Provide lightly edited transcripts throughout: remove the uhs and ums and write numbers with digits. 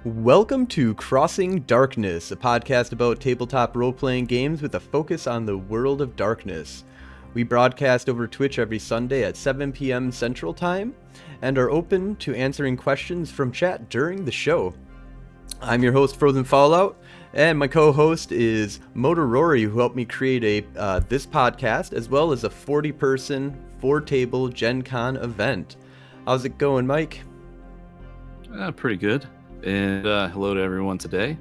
Welcome to Crossing Darkness, a podcast about tabletop role-playing games with a focus on the world of darkness. We broadcast over Twitch every Sunday at 7 p.m. Central Time, and are open to answering questions from chat during the show. I'm your host, Frozen Fallout, and my co-host is Motor Rory, who helped me create this podcast, as well as a 40-person, 4-table Gen Con event. How's it going, Mike? Pretty good. And hello to everyone today.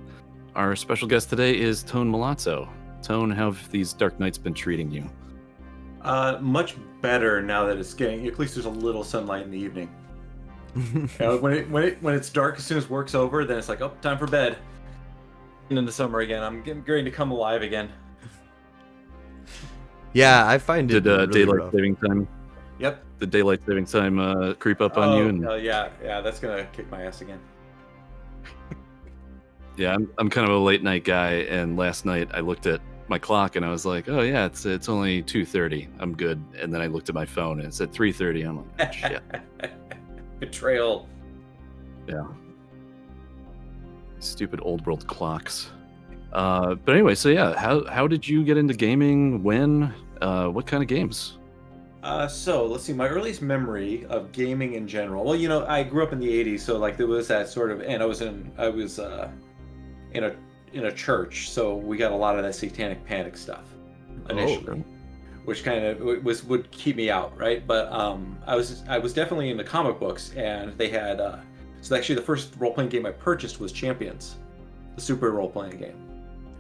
Our special guest today is Tone Milazzo. Tone, how have these dark nights been treating you? Much better now that it's getting, at least there's a little sunlight in the evening. When it's dark, as soon as work's over, then it's like, oh, time for bed. And in the summer again, I'm getting to come alive again. Yeah, I find it really daylight rough. saving time? Yep. The daylight saving time creep up on you? And Yeah, that's gonna kick my ass again. yeah, I'm kind of a late night guy, and last night I looked at my clock and I was like, oh yeah, it's only 2:30. I'm good. And then I looked at my phone and it said 3:30. I'm like, oh, shit. Betrayal. Yeah. Stupid old world clocks. But anyway, so yeah, how did you get into gaming? When? What kind of games? So let's see. My earliest memory of gaming in general. Well, I grew up in the '80s, so like there was that sort of, and I was in a church, so we got a lot of that Satanic Panic stuff initially, which kind of would keep me out, right? But I was definitely into comic books, and they had so actually the first role playing game I purchased was Champions, the super role playing game.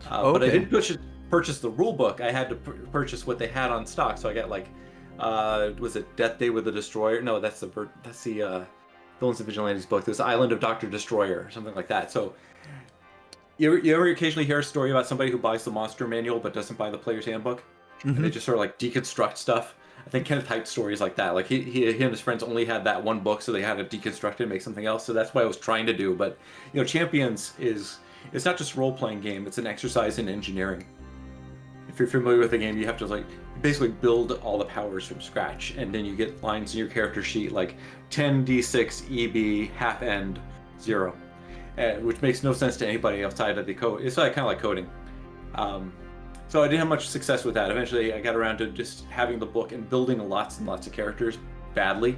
But I didn't purchase the rule book. I had to purchase what they had on stock. So I got like, was it Death Day with the Destroyer? No, that's the Villains and Vigilantes book. There's Island of Dr. Destroyer or something like that. So you ever occasionally hear a story about somebody who buys the monster manual but doesn't buy the player's handbook? Mm-hmm. And they just sort of like deconstruct stuff. I think Kenneth Hyde's stories like that. Like he and his friends only had that one book, so they had to deconstruct it and make something else. So that's what I was trying to do. But Champions it's not just role-playing game, it's an exercise in engineering. If you're familiar with the game, you have to like basically build all the powers from scratch, and then you get lines in your character sheet like 10 d6 EB half end 0, which makes no sense to anybody outside of the code. It's like kind of like coding. So I didn't have much success with that. Eventually I got around to just having the book and building lots and lots of characters badly,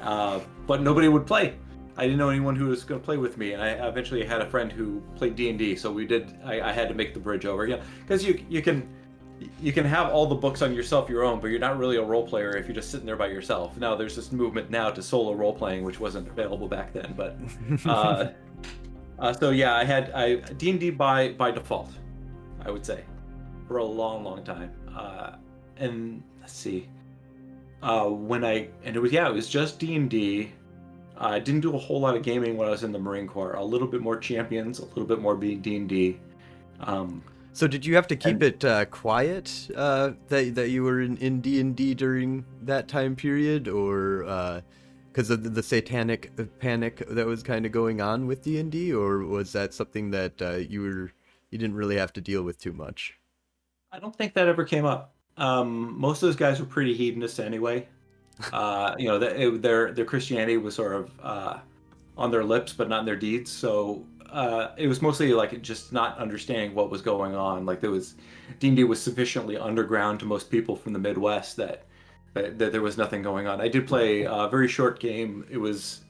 but nobody would play. I didn't know anyone who was going to play with me, and I eventually had a friend who played D&D, so I had to make the bridge over. Yeah, because you can have all the books on your own, but you're not really a role player if you're just sitting there by yourself. Now there's this movement now to solo role playing, which wasn't available back then. But so yeah, I D&D by default, I would say, for a long time. And let's see, it was just D&D. I didn't do a whole lot of gaming when I was in the Marine Corps. A little bit more Champions, a little bit more D&D. So did you have to keep it quiet that you were in D&D during that time period, or because of the Satanic Panic that was kind of going on with D&D, or was that something that you didn't really have to deal with too much? I don't think that ever came up. Most of those guys were pretty hedonists anyway. Their Christianity was sort of on their lips, but not in their deeds. So it was mostly like just not understanding what was going on. Like D&D was sufficiently underground to most people from the Midwest that there was nothing going on. I did play a very short game. It was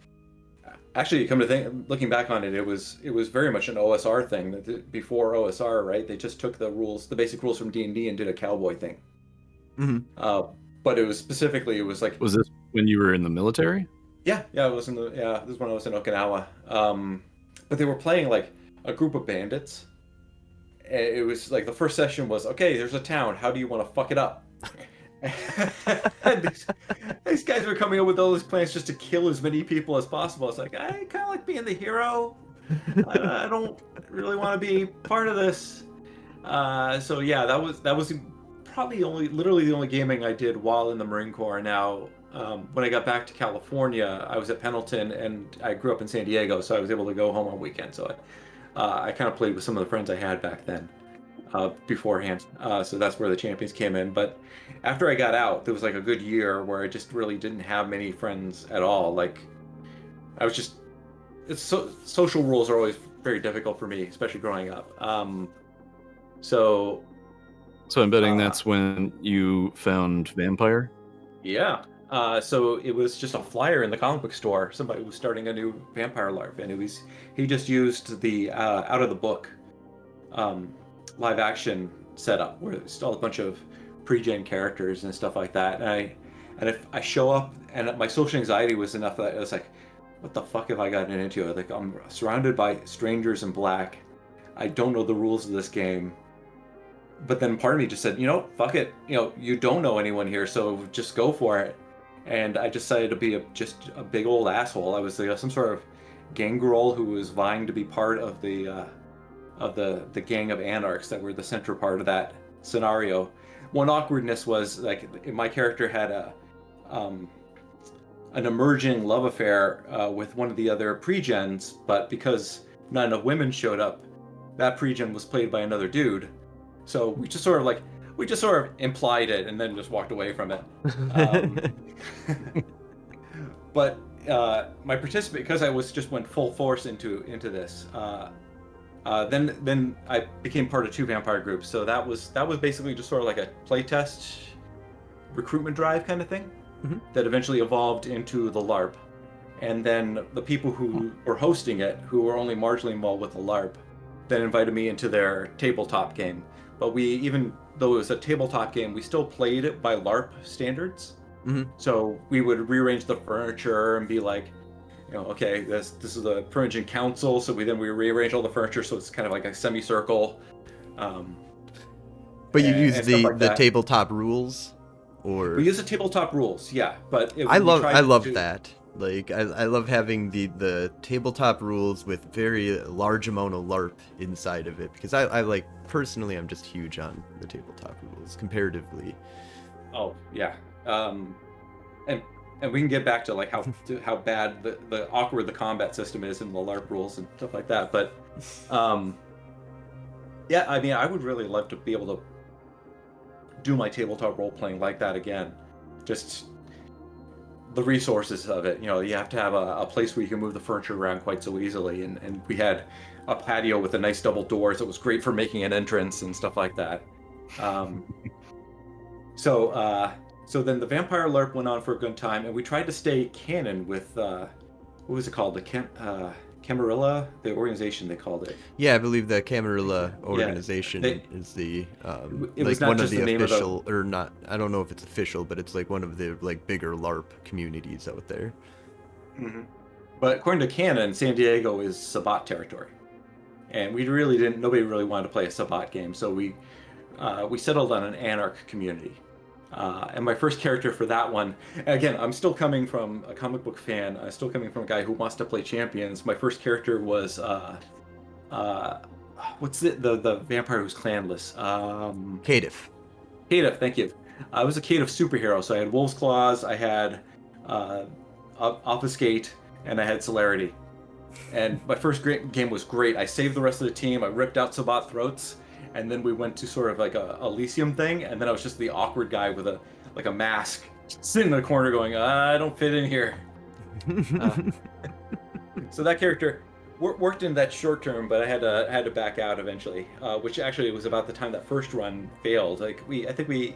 actually, come to think, looking back on it, it was very much an OSR thing. Before OSR, right? They just took the basic rules from D&D and did a cowboy thing. Mm-hmm. But it was like... Was this when you were in the military? Yeah, this was when I was in Okinawa. But they were playing like a group of bandits. It was like the first session was, okay, there's a town. How do you want to fuck it up? these guys were coming up with all these plans just to kill as many people as possible. It's like, I kind of like being the hero. I don't really want to be part of this. So yeah, that was probably literally the only gaming I did while in the Marine Corps. Now, when I got back to California, I was at Pendleton, and I grew up in San Diego, so I was able to go home on weekends. So I kind of played with some of the friends I had back then beforehand. So that's where the Champions came in. But after I got out, there was like a good year where I just really didn't have many friends at all. Like I was just social rules are always very difficult for me, especially growing up. So I'm betting that's when you found Vampire? yeah. So it was just a flyer in the comic book store. Somebody was starting a new Vampire LARP, and he just used the out of the book live action setup where it's all a bunch of pre-gen characters and stuff like that. And if I show up, and my social anxiety was enough that I was like, what the fuck have I gotten into? Like, I'm surrounded by strangers in black. I don't know the rules of this game. But then part of me just said, fuck it. You don't know anyone here, so just go for it. And I decided to be just a big old asshole. I was some sort of gangrel who was vying to be part of the gang of anarchs that were the central part of that scenario. One awkwardness was like my character had an emerging love affair with one of the other pre-gens, but because not enough women showed up, that pre-gen was played by another dude. So we just sort of implied it and then just walked away from it. But my participant, because I went full force into this. Then I became part of 2 vampire groups. So that was basically just sort of like a playtest recruitment drive kind of thing that eventually evolved into the LARP. And then the people who were hosting it, who were only marginally involved with the LARP, then invited me into their tabletop game. But even though it was a tabletop game, we still played it by LARP standards. So we would rearrange the furniture and be like, okay, this is the Primogen Council. So we rearrange all the furniture so it's kind of like a semicircle. But you use the tabletop rules, or we use the tabletop rules, yeah. But I love that. Like I love having the tabletop rules with very large amount of LARP inside of it, because I like, personally, I'm just huge on the tabletop rules comparatively. Oh yeah, and we can get back to like how bad the awkward the combat system is in the LARP rules and stuff like that. But yeah, I mean, I would really love to be able to do my tabletop role playing like that again. Just the resources of it, you have to have a place where you can move the furniture around quite so easily, and we had a patio with a nice double doors that was great for making an entrance and stuff like that. So then the Vampire LARP went on for a good time, and we tried to stay canon with what was it called, the Camarilla, the organization they called it. Yeah, I believe the Camarilla organization is the like one of the official, or not. I don't know if it's official, but it's like one of the like bigger LARP communities out there. But according to canon, San Diego is Sabbat territory, and nobody really wanted to play a Sabbat game, so we settled on an Anarch community. And my first character for that one, again, I'm still coming from a comic book fan. I'm still coming from a guy who wants to play champions. My first character was what's the vampire who's clanless? Caitiff. Caitiff, thank you. I was a Caitiff superhero, so I had Wolf's Claws, I had Obfuscate, and I had Celerity. And my first game was great. I saved the rest of the team. I ripped out Sabbat throats. And then we went to sort of like a Elysium thing, and then I was just the awkward guy with a mask, sitting in the corner going, I don't fit in here. So that character worked in that short term, but I had to back out eventually, which actually was about the time that first run failed. Like I think we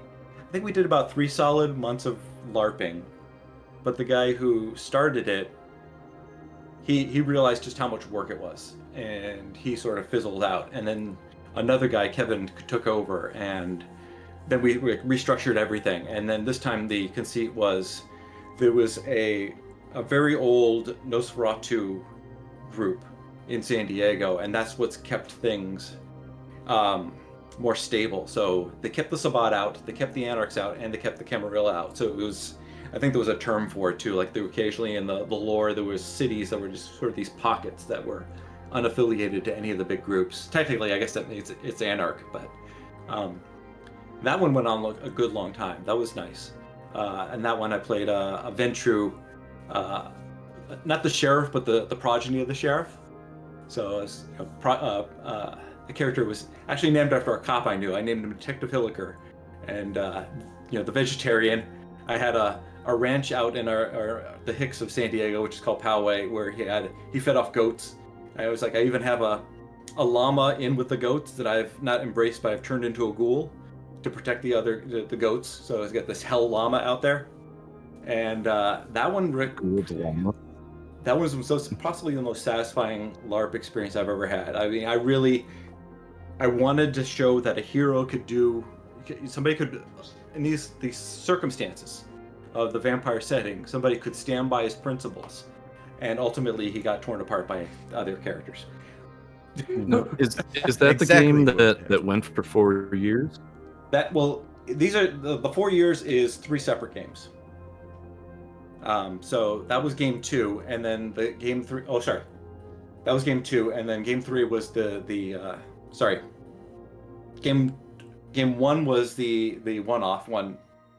did about 3 solid months of LARPing, but the guy who started it, he realized just how much work it was, and he sort of fizzled out, and then another guy, Kevin, took over, and then we restructured everything. And then this time the conceit was there was a very old Nosferatu group in San Diego, and that's what's kept things more stable. So they kept the Sabbat out, they kept the Anarchs out, and they kept the Camarilla out. So it was, I think there was a term for it too. Like there were occasionally in the lore, there was cities that were just sort of these pockets that were unaffiliated to any of the big groups. Technically, I guess that means it's Anarch, but that one went on a good long time. That was nice. And that one I played a Ventru, not the sheriff, but the progeny of the sheriff. So the character was actually named after a cop I knew. I named him Detective Hilliker. And the vegetarian, I had a a ranch out in the Hicks of San Diego, which is called Poway, where he fed off goats. I was like, I even have a llama in with the goats that I've not embraced, but I've turned into a ghoul to protect the goats. So I've got this hell llama out there, and that one was possibly the most satisfying LARP experience I've ever had. I mean, I wanted to show that a hero somebody could, in these circumstances of the vampire setting, somebody could stand by his principles, and ultimately he got torn apart by other characters. No, is that the game that went for 4 years? These are the 4 years is 3 separate games. So that was game 2, and then the game 3. Oh, sorry, that was game 2, and then game 3 was Game 1 was the one-off one.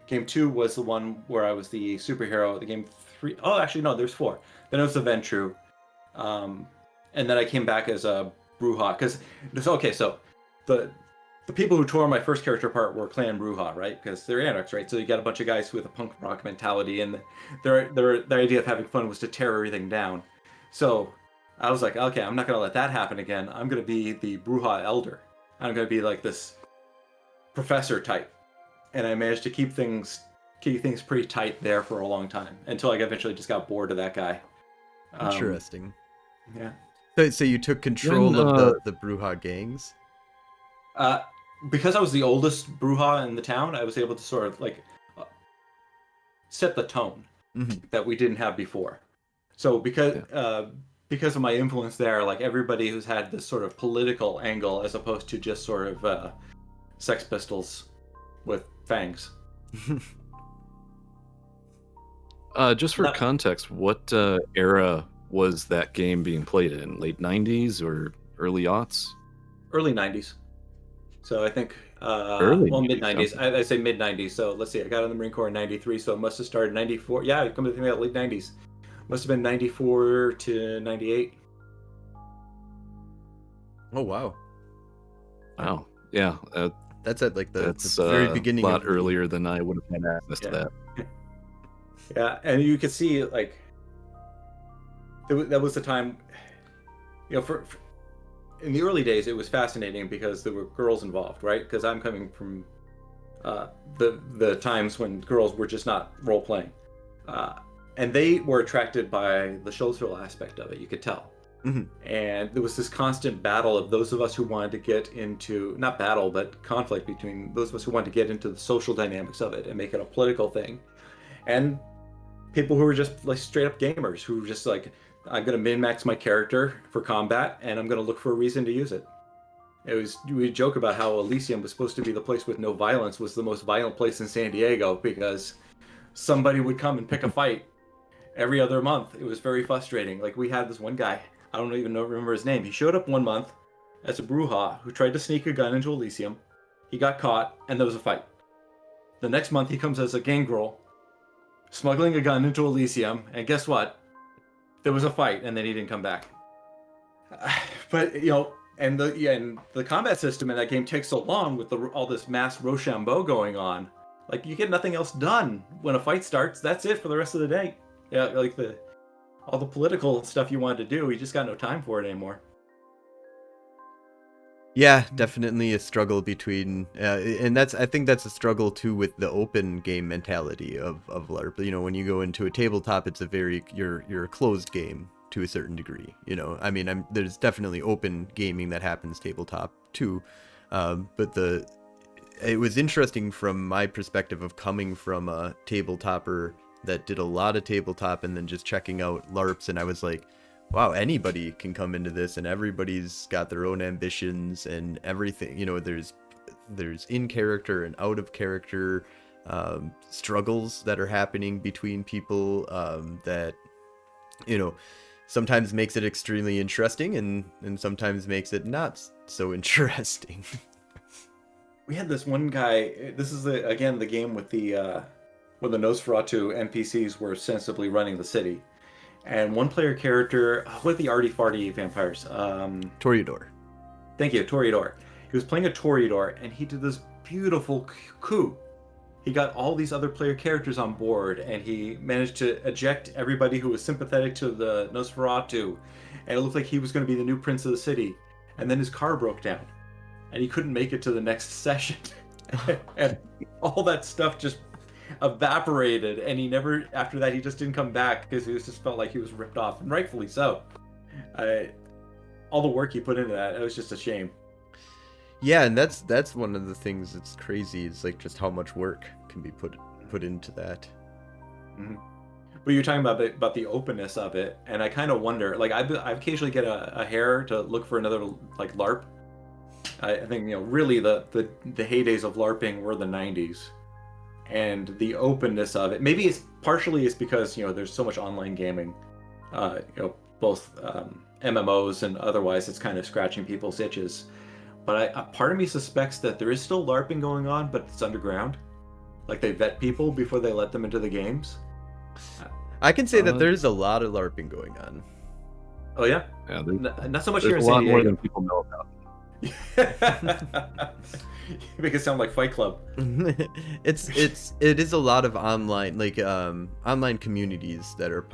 Game 2 was the one where I was the superhero. The game 3. Oh, actually no, there's 4. Then it was the Ventrue, and then I came back as a Brujah because so the people who tore my first character apart were Clan Brujah, right? Because they're anarchs, right? So you got a bunch of guys with a punk rock mentality, and their idea of having fun was to tear everything down. So I was like, okay, I'm not going to let that happen again. I'm going to be the Brujah Elder. I'm going to be like this professor type. And I managed to keep things pretty tight there for a long time until I eventually just got bored of that guy. Interesting. Yeah. So you took control of the Brujah gangs? Because I was the oldest Brujah in the town, I was able to sort of like set the tone that we didn't have before. So because of my influence there, like everybody who's had this sort of political angle as opposed to just sort of Sex Pistols with fangs. Just for context, what era was that game being played in? Late 90s or early aughts? Early 90s. So I think mid 90s. I say mid 90s. So let's see. I got in the Marine Corps in 93, so it must have started 94. Yeah, come to think about late 90s. Must have been 94 to 98. Oh wow. Wow. Yeah. That's at like the very beginning. A lot earlier than I would have had access to that. Yeah, and you could see like that was the time. You know, for in the early days, it was fascinating because there were girls involved, right? Because I'm coming from the times when girls were just not role playing, and they were attracted by the social aspect of it. You could tell. And there was this constant battle of those of us who wanted to get into, not battle, but conflict between those of us who wanted to get into the social dynamics of it and make it a political thing, and people who were just like straight up gamers who were just like, I'm going to min-max my character for combat and I'm going to look for a reason to use it. We joke about how Elysium was supposed to be the place with no violence, was the most violent place in San Diego because somebody would come and pick a fight every other month. It was very frustrating. Like we had this one guy, I don't even remember his name. He showed up one month as a Brujah who tried to sneak a gun into Elysium. He got caught and there was a fight. The next month he comes as a gangrel, smuggling a gun into Elysium, and guess what? There was a fight, and then he didn't come back. But you know, and the combat system in that game takes so long with all this mass Rochambeau going on. Like you get nothing else done when a fight starts. That's it for the rest of the day. Yeah, like all the political stuff you wanted to do, you just got no time for it anymore. Yeah, definitely a struggle between, and I think that's a struggle too with the open game mentality of LARP. You know, when you go into a tabletop, it's you're a closed game to a certain degree. You know, I mean, there's definitely open gaming that happens tabletop too, but it was interesting from my perspective of coming from a tabletopper that did a lot of tabletop and then just checking out LARPs, and I was like, wow, anybody can come into this and everybody's got their own ambitions and everything. You know, there's in character and out of character struggles that are happening between people that, you know, sometimes makes it extremely interesting and sometimes makes it not so interesting. We had this one guy, this is again the game with the Nosferatu NPCs were sensibly running the city. And one player character, what are the arty farty vampires? Toreador. Thank you, Toreador. He was playing a Toreador, and he did this beautiful coup he got all these other player characters on board, and he managed to eject everybody who was sympathetic to the Nosferatu, and it looked like he was going to be the new prince of the city. And then his car broke down, and he couldn't make it to the next session, and all that stuff just evaporated. And he never, after that, he just didn't come back because he just felt like he was ripped off, and rightfully so. All the work he put into that, it was just a shame. Yeah, and that's one of the things that's crazy is like just how much work can be put into that. Mm-hmm. But you're talking about the openness of it, and I kind of wonder. Like I occasionally get a hair to look for another like LARP. I think really the heydays of LARPing were the '90s, and the openness of it. Maybe it's partially because there's so much online gaming, both MMOs and otherwise. It's kind of scratching people's itches. But a part of me suspects that there is still LARPing going on, but it's underground. Like they vet people before they let them into the games. I can say that there's a lot of LARPing going on. Oh yeah? Yeah, not so much here in San Diego. Diego. A lot more than people know about. You make it sound like Fight Club. It is a lot of online online communities that are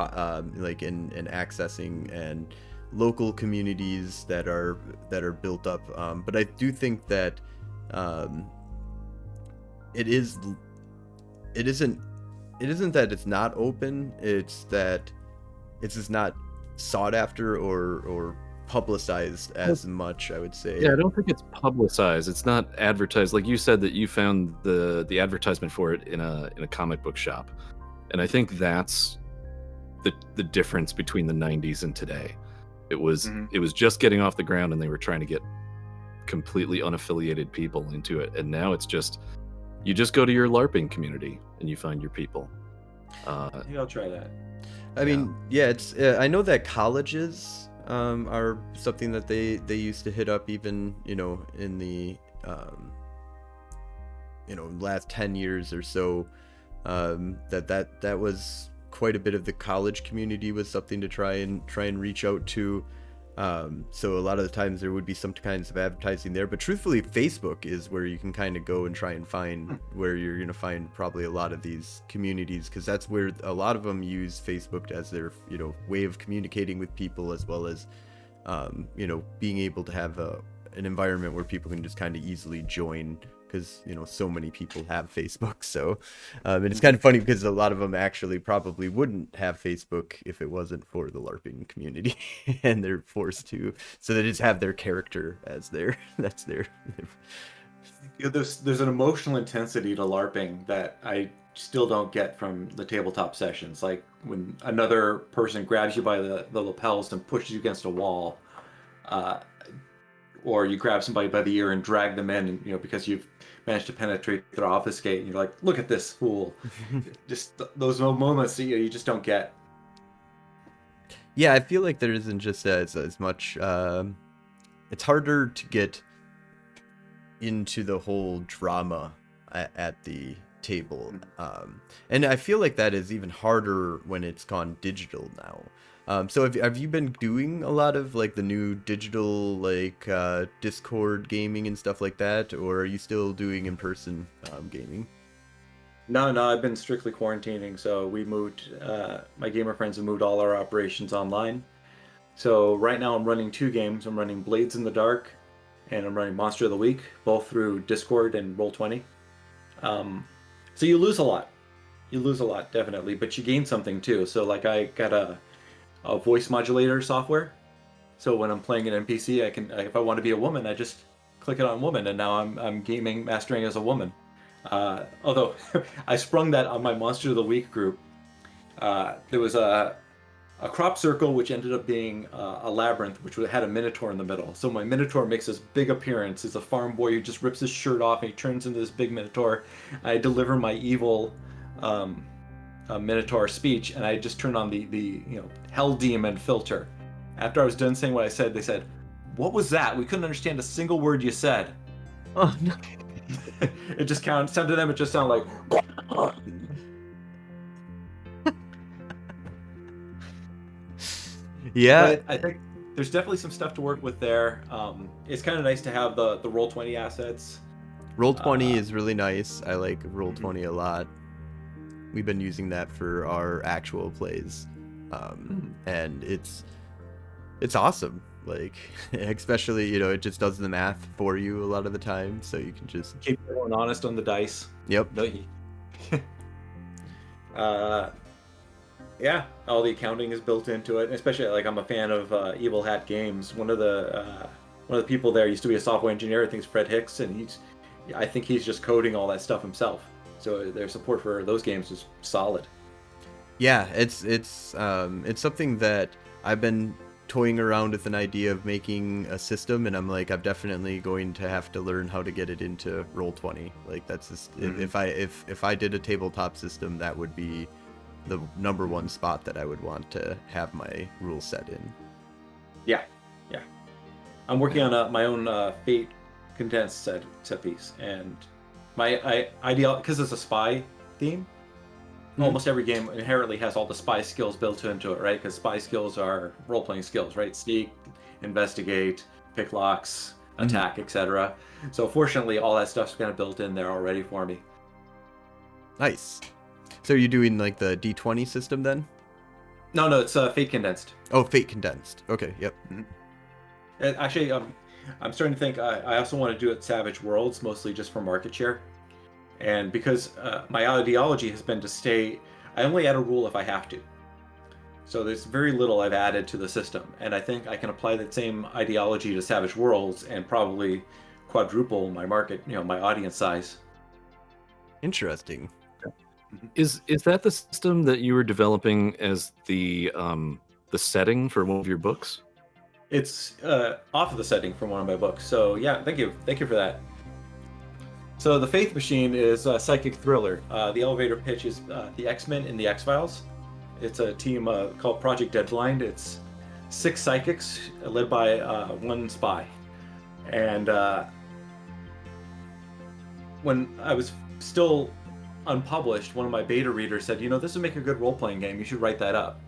like in accessing, and local communities that are built up. But I do think that it isn't that it's not open, it's that it's just not sought after or publicized as much, I would say. Yeah, I don't think it's publicized. It's not advertised. Like you said that you found the advertisement for it in a comic book shop. And I think that's the difference between the 90s and today. It was just getting off the ground, and they were trying to get completely unaffiliated people into it. And now it's just you just go to your LARPing community and you find your people. I think I'll try that. I mean, yeah, it's I know that colleges are something that they used to hit up, even in the last 10 years or so. That was quite a bit of the college community was something to try and reach out to. So a lot of the times there would be some kinds of advertising there, but truthfully Facebook is where you can kind of go and try and find where you're going to find probably a lot of these communities, because that's where a lot of them use Facebook as their way of communicating with people, as well as being able to have an environment where people can just kind of easily join, because so many people have Facebook. So and it's kind of funny because a lot of them actually probably wouldn't have Facebook if it wasn't for the LARPing community, and they're forced to, so they just have their character as their There's an emotional intensity to LARPing that I still don't get from the tabletop sessions. Like when another person grabs you by the lapels and pushes you against a wall, or you grab somebody by the ear and drag them in, and because you've managed to penetrate their office gate, and you're like, look at this fool. Just those moments you just don't get. Yeah, I feel like there isn't just as much. It's harder to get into the whole drama at the table, and I feel like that is even harder when it's gone digital now. So have you been doing a lot of like the new digital Discord gaming and stuff like that, or are you still doing in-person gaming? No, I've been strictly quarantining. So we moved, my gamer friends have moved all our operations online. So right now I'm running 2 games. I'm running Blades in the Dark, and I'm running Monster of the Week, both through Discord and Roll20. So you lose a lot. Definitely, but you gain something too. So like I got a voice modulator software, so when I'm playing an NPC, I can, if I want to be a woman, I just click it on woman, and now I'm gaming mastering as a woman. Although I sprung that on my Monster of the Week group. There was a crop circle which ended up being a labyrinth, which had a minotaur in the middle. So my minotaur makes this big appearance. He's a farm boy who just rips his shirt off and he turns into this big minotaur. I deliver my evil minotaur speech, and I just turned on the hell demon filter. After I was done saying what I said, they said, "What was that? We couldn't understand a single word you said." Oh no. It just sounded to them. It just sounded like. Yeah, but I think there's definitely some stuff to work with there. It's kind of nice to have the Roll20 assets. Roll20 is really nice. I like Roll20 a lot. We've been using that for our actual plays, and it's awesome. Like, especially, you know, it just does the math for you a lot of the time, so you can just keep everyone honest on the dice. Yep. Yeah, all the accounting is built into it. Especially, like, I'm a fan of Evil Hat Games. One of the people there used to be a software engineer. I think it's Fred Hicks, and I think he's just coding all that stuff himself. So their support for those games is solid. Yeah, it's something that I've been toying around with, an idea of making a system, and I'm like, I'm definitely going to have to learn how to get it into Roll20. Like, that's just, if I did a tabletop system, that would be the number one spot that I would want to have my rule set in. Yeah. I'm working on my own Fate condensed set piece, and my ideal, because it's a spy theme. Almost every game inherently has all the spy skills built into it, right? Because spy skills are role-playing skills, right? Sneak, investigate, pick locks, attack, etc. So fortunately, all that stuff's kind of built in there already for me. Nice. So you're doing like the D20 system then? No, it's Fate condensed. Oh, Fate condensed. Okay, yep. Actually, I'm starting to think I also want to do it Savage Worlds, mostly just for market share. And because my ideology has been to stay, I only add a rule if I have to. So there's very little I've added to the system. And I think I can apply that same ideology to Savage Worlds and probably quadruple my market, my audience size. Interesting. Is that the system that you were developing as the setting for one of your books? It's off of the setting from one of my books. So yeah, thank you for that. So the Faith Machine is a psychic thriller. The elevator pitch is the X-Men in the X-Files. It's a team called Project Deadline. It's 6 psychics led by 1 spy. And when I was still unpublished, one of my beta readers said, this would make a good role-playing game. You should write that up.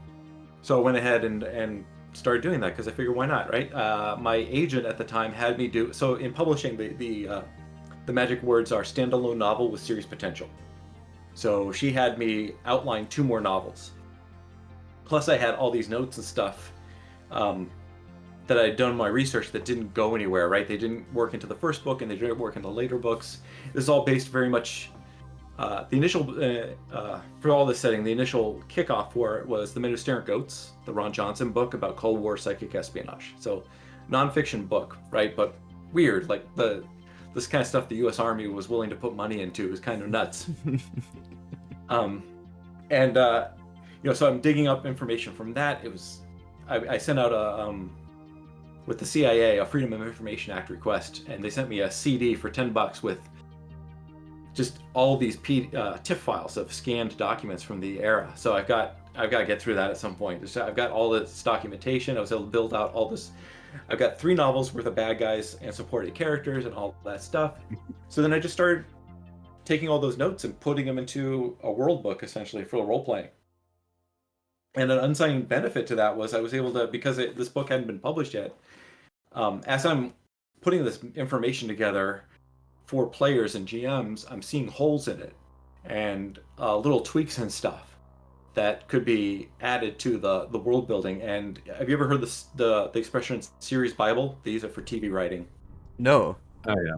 So I went ahead and started doing that because I figured, why not, right? My agent at the time had me do... So in publishing, the magic words are standalone novel with serious potential. So she had me outline 2 more novels. Plus I had all these notes and stuff that I had done my research that didn't go anywhere, right? They didn't work into the first book and they didn't work into later books. This is all based very much... the initial, for all this setting, the initial kickoff for it was The Men Who Stare at Goats, the Ron Johnson book about Cold War psychic espionage. So, nonfiction book, right? But weird, like this kind of stuff the U.S. Army was willing to put money into is kind of nuts. So I'm digging up information from that. It was, I sent out with the CIA, a Freedom of Information Act request, and they sent me a CD for $10 with just all these TIFF files of scanned documents from the era. So I've got to get through that at some point. So I've got all this documentation. I was able to build out all this. I've got 3 novels worth of bad guys and supporting characters and all that stuff. So then I just started taking all those notes and putting them into a world book, essentially, for role playing. And an unsigned benefit to that was I was able to, because this book hadn't been published yet, as I'm putting this information together for players and GMs, I'm seeing holes in it and little tweaks and stuff that could be added to the world building. And have you ever heard the expression series Bible? They use it for TV writing. No. Oh yeah.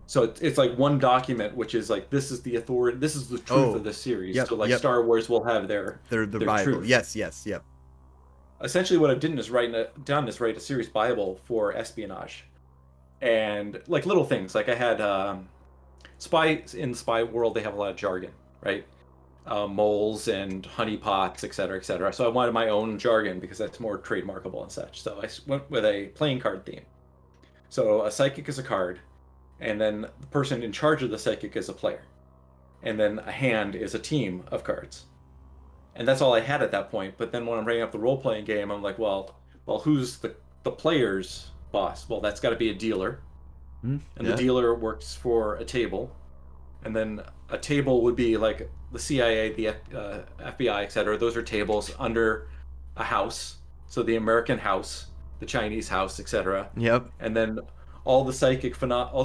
So it's like one document, which is like, this is the authority, this is the truth of this series. Yep, so like Star Wars will have their Bible. Truth. Yes, yep. Essentially what I've done is write a series Bible for espionage. And like little things, like I had spies in the spy world, they have a lot of jargon, right? Moles and honeypots, etc., etc. So I wanted my own jargon because that's more trademarkable and such. So I went with a playing card theme. So a psychic is a card, and then the person in charge of the psychic is a player, and then a hand is a team of cards. And that's all I had at that point. But then when I'm writing up the role-playing game, I'm like, well, who's the player's boss? Well, that's got to be a dealer, and the dealer works for a table, and then a table would be like the CIA, the FBI, etc. Those are tables under a house. So the American house, the Chinese house, etc. Yep. And then all the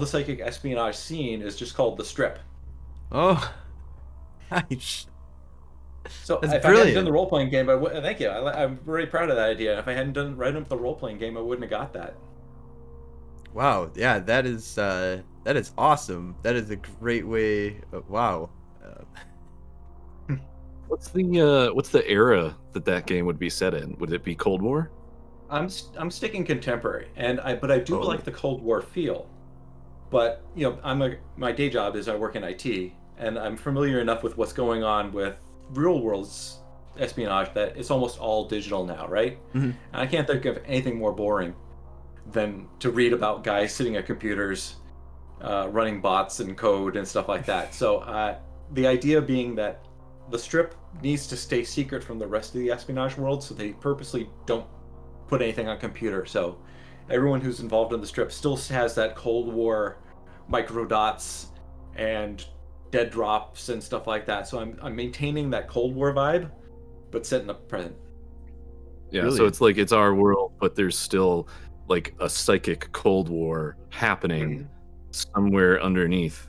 psychic espionage scene is just called the Strip. Oh, nice. So That's if I hadn't done brilliant. the role playing game, thank you. I'm very proud of that idea. If I hadn't done right up the role playing game, I wouldn't have got that. Wow, yeah, that is awesome. That is a great way. Wow. What's the era that game would be set in? Would it be Cold War? I'm sticking contemporary, but I do Oh. like the Cold War feel. But my day job is I work in IT, and I'm familiar enough with what's going on with real world espionage that it's almost all digital now, right? Mhm. And I can't think of anything more boring than to read about guys sitting at computers, running bots and code and stuff like that. So the idea being that the Strip needs to stay secret from the rest of the espionage world, so they purposely don't put anything on computer. So everyone who's involved in the Strip still has that Cold War microdots and dead drops and stuff like that. So I'm maintaining that Cold War vibe, but set in the present. Yeah, Really? so it's like it's our world, but there's still like a psychic Cold War happening somewhere underneath.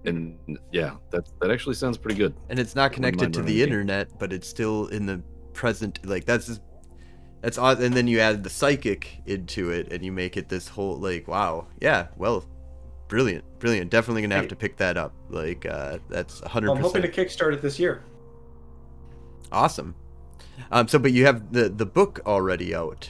And yeah, that actually sounds pretty good. And it's not Wouldn't connected mind to running the a game. internet, but it's still in the present. Like that's odd. And then you add the psychic into it, and you make it this whole like, wow, yeah, well, brilliant. Definitely gonna have Hey. to pick that up. Like that's 100%. Well, I'm hoping to kickstart it this year. Awesome. So, but you have the book already out.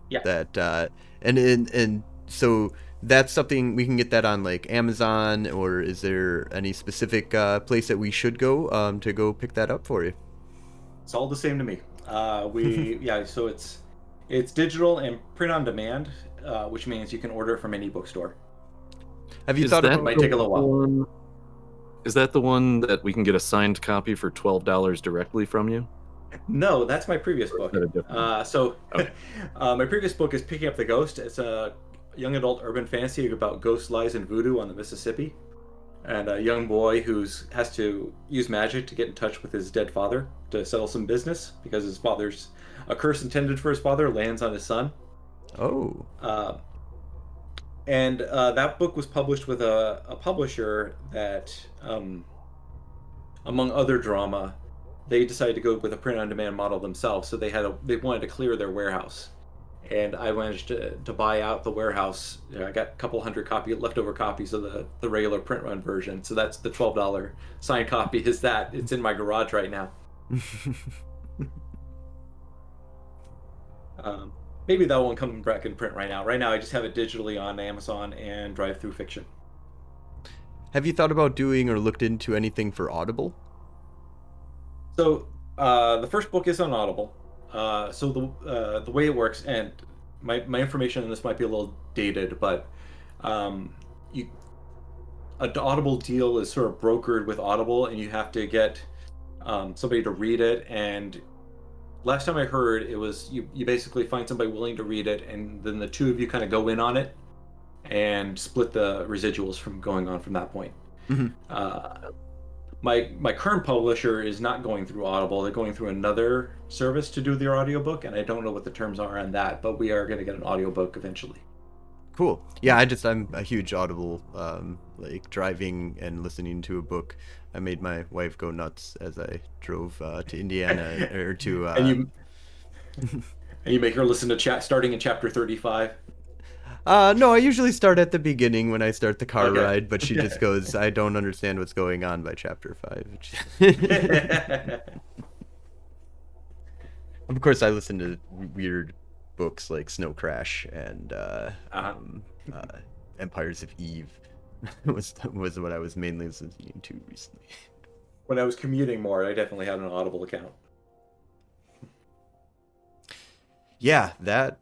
Yeah. That and so that's something we can get that on like Amazon, or is there any specific place that we should go to go pick that up for you? It's all the same to me. So it's digital and print on demand, which means you can order it from any bookstore. Have you Is thought that about? Might take a little while. one- Is that the one that we can get a signed copy for $12 directly from you? No, that's my previous Or is book. that a different one? Okay. My previous book is Picking Up the Ghost. It's a young adult urban fantasy about ghost lies and voodoo on the Mississippi, and a young boy who has to use magic to get in touch with his dead father to settle some business because a curse intended for his father lands on his son. Oh, And that book was published with a publisher that, among other drama, they decided to go with a print-on-demand model themselves. So they wanted to clear their warehouse, and I managed to buy out the warehouse. I got a couple hundred leftover copies of the regular print run version. So that's the $12 signed copy. It's in my garage right now. Maybe that won't come back in print right now. Right now, I just have it digitally on Amazon and Drive Through Fiction. have you thought about doing or looked into anything for Audible? So the first book is on Audible. So the way it works, and my information on this might be a little dated, but you an Audible deal is sort of brokered with Audible, and you have to get somebody to read it. And last time I heard, it was you basically find somebody willing to read it, and then the two of you kind of go in on it and split the residuals from going on from that point. Mhm. My current publisher is not going through Audible. They're going through another service to do their audiobook, and I don't know what the terms are on that, but we are going to get an audiobook eventually. Cool. Yeah, I'm a huge Audible, like driving and listening to a book. I made my wife go nuts as I drove to Indiana or to. And you make her listen to starting in chapter 35. No, I usually start at the beginning when I start the car Okay. ride, but she just goes, "I don't understand what's going on" by chapter 5. Of course, I listen to weird books like Snow Crash and Empires of Eve. was what I was mainly listening to recently. When I was commuting more, I definitely had an Audible account. Yeah, that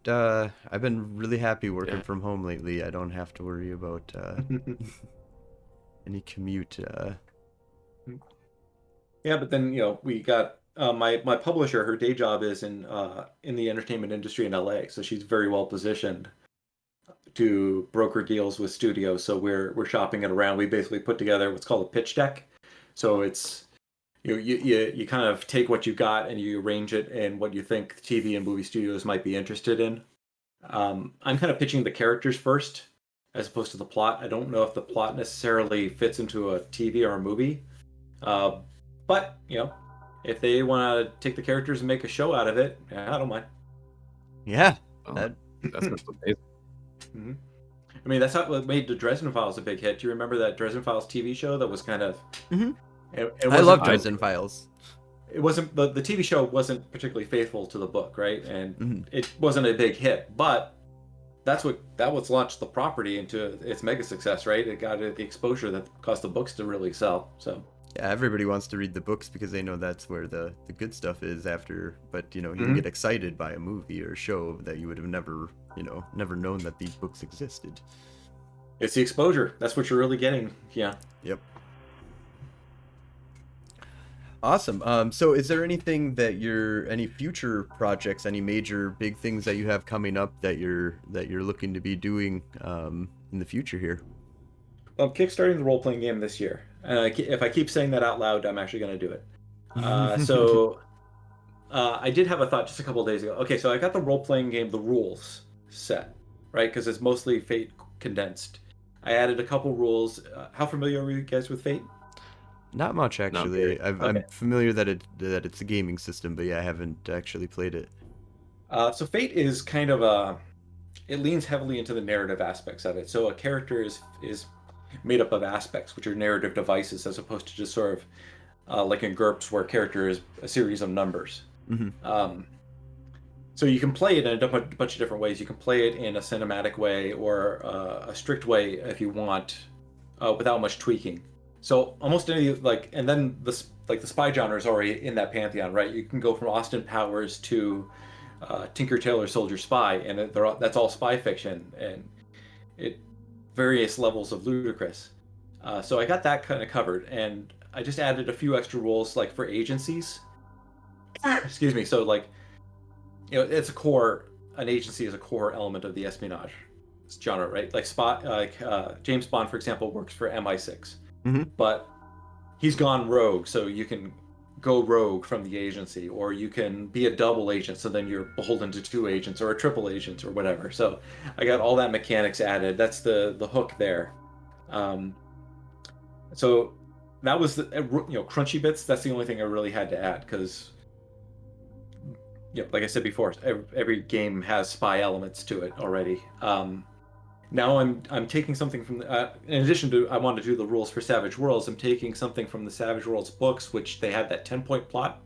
I've been really happy working Yeah. from home lately. I don't have to worry about any commute. Yeah, but then we got my publisher. Her day job is in the entertainment industry in LA, so she's very well positioned to broker deals with studios. So we're shopping it around. We basically put together what's called a pitch deck. So it's you kind of take what you got and you arrange it in what you think TV and movie studios might be interested in. I'm kind of pitching the characters first, as opposed to the plot. I don't know if the plot necessarily fits into a TV or a movie, but if they want to take the characters and make a show out of it, I don't mind. Yeah, Oh, that that's amazing. Mm-hmm. I mean, that's what made the Dresden Files a big hit. Do you remember that Dresden Files TV show that was kind of? Mhm. It I wasn't- love Dresden Files. It wasn't the TV show wasn't particularly faithful to the book, right? And Mhm. it wasn't a big hit, but that was launched the property into its mega success, right? It got it the exposure that caused the books to really sell. So Yeah, everybody wants to read the books because they know that's where the good stuff is after. But you Mhm. get excited by a movie or show that you would have never known that these books existed. it's the exposure. That's what you're really getting. Yeah. Yep. Awesome. So is there anything that any future projects, any major big things that you have coming up that you're looking to be doing in the future here? Well, I'm kickstarting the role-playing game this year. If I keep saying that out loud, I'm actually going to do it. I did have a thought just a couple of days ago. Okay, so I got the role-playing game, the rules set, right? Because it's mostly Fate condensed. I added a couple rules. How familiar are you guys with Fate? Not much, actually. very. I'm Okay. familiar that it's a gaming system, but yeah, I haven't actually played it. So Fate is kind of it leans heavily into the narrative aspects of it. So a character is made up of aspects, which are narrative devices, as opposed to just sort of like in GURPS, where character is a series of numbers. Mm-hmm. So you can play it in a bunch of different ways. You can play it in a cinematic way or a strict way if you want, without much tweaking. So almost any and then the spy genre is already in that pantheon, right? You can go from Austin Powers to Tinker Tailor Soldier Spy, and that's all spy fiction, and it various levels of ludicrous. So I got that kind of covered, and I just added a few extra rules like for agencies. Excuse me. So it's an agency is a core element of the espionage genre, right? James Bond, for example, works for MI6. Mm-hmm. But he's gone rogue, so you can go rogue from the agency, or you can be a double agent, so then you're beholden to two agents or a triple agent or whatever. So I got all that mechanics added. That's the hook there. So that was the crunchy bits. That's the only thing I really had to add because like I said before, every game has spy elements to it already. Now I'm taking something from in addition to I want to do the rules for Savage Worlds. I'm taking something from the Savage Worlds books, which they had that 10-point plot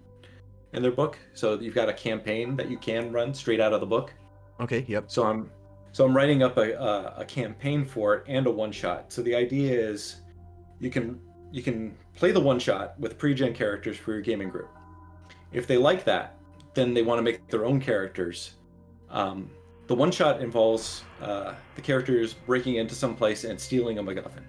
in their book. So you've got a campaign that you can run straight out of the book. Okay. Yep. So I'm writing up a campaign for it and a one shot. So the idea is you can play the one shot with pre-gen characters for your gaming group. If they like that, then they want to make their own characters. The one shot involves the characters breaking into some place and stealing a MacGuffin.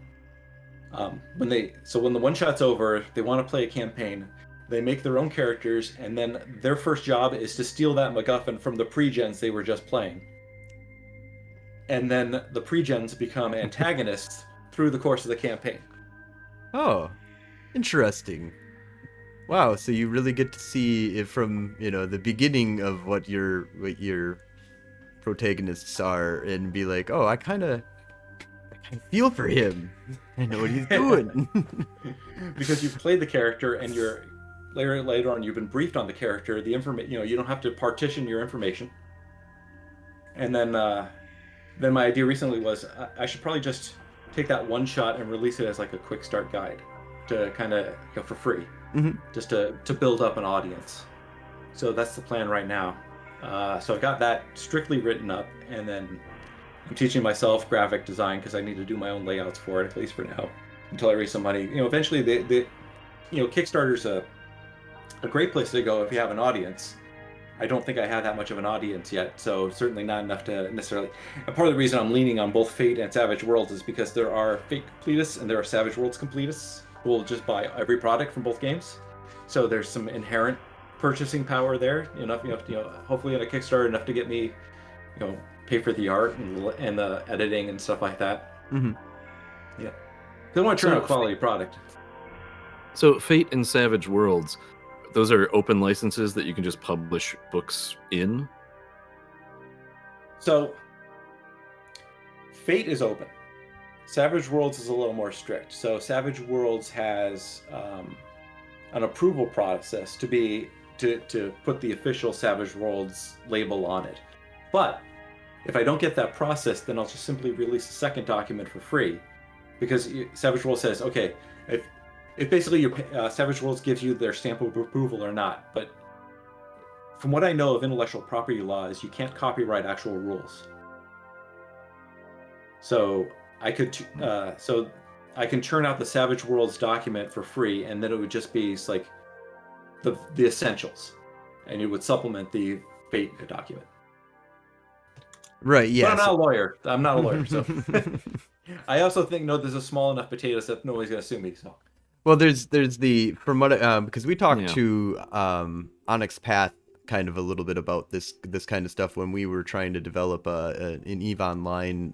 When the one shot's over, they want to play a campaign. They make their own characters, and then their first job is to steal that MacGuffin from the pre-gens they were just playing. And then the pre-gens become antagonists through the course of the campaign. Oh, interesting. Wow, so you really get to see it from the beginning of what your protagonists are, and be like, oh, I kind of feel for him. I know what he's doing. Because you've played the character, and you're later on you've been briefed on the character. The information, you don't have to partition your information. And then my idea recently was I should probably just take that one shot and release it as like a quick start guide to kind of for free. Mm-hmm. Just to build up an audience. So that's the plan right now. So I've got that strictly written up, and then I'm teaching myself graphic design because I need to do my own layouts for it, at least for now, until I raise some money. Eventually, Kickstarter's a great place to go if you have an audience. I don't think I have that much of an audience yet, so certainly not enough to necessarily. And part of the reason I'm leaning on both Fate and Savage Worlds is because there are Fate completists and there are Savage Worlds completists who will just buy every product from both games. So there's some inherent purchasing power there. Enough, hopefully in a Kickstarter enough to get me, pay for the art and the editing and stuff like that. Mm-hmm. Yeah, because I want to turn out a quality product. So Fate and Savage Worlds, those are open licenses that you can just publish books in? So Fate is open. Savage Worlds is a little more strict. So Savage Worlds has an approval process to put the official Savage Worlds label on it. But if I don't get that process, then I'll just simply release a second document for free, because Savage Worlds says, okay, if basically your Savage Worlds gives you their stamp of approval or not. But from what I know of intellectual property laws, you can't copyright actual rules. So I can churn out the Savage Worlds document for free, and then it would just be like the essentials, and it would supplement the Fate document. Right. Yeah. But I'm not a lawyer. So I also think there's a small enough potatoes that nobody's gonna sue me. So. Well, there's the from what because we talked to Onyx Path kind of a little bit about this kind of stuff when we were trying to develop an EVE Online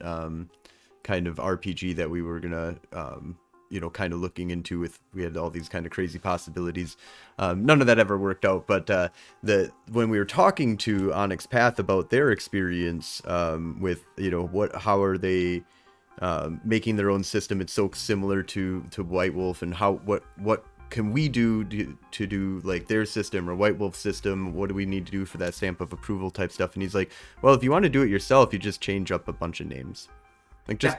kind of RPG that we were gonna kind of looking into. We had all these kind of crazy possibilities. None of that ever worked out, but when we were talking to Onyx Path about their experience with how are they making their own system, it's so similar to White Wolf, and what can we do to do like their system or White Wolf system? What do we need to do for that stamp of approval type stuff? And he's like, well, if you want to do it yourself, you just change up a bunch of names, like just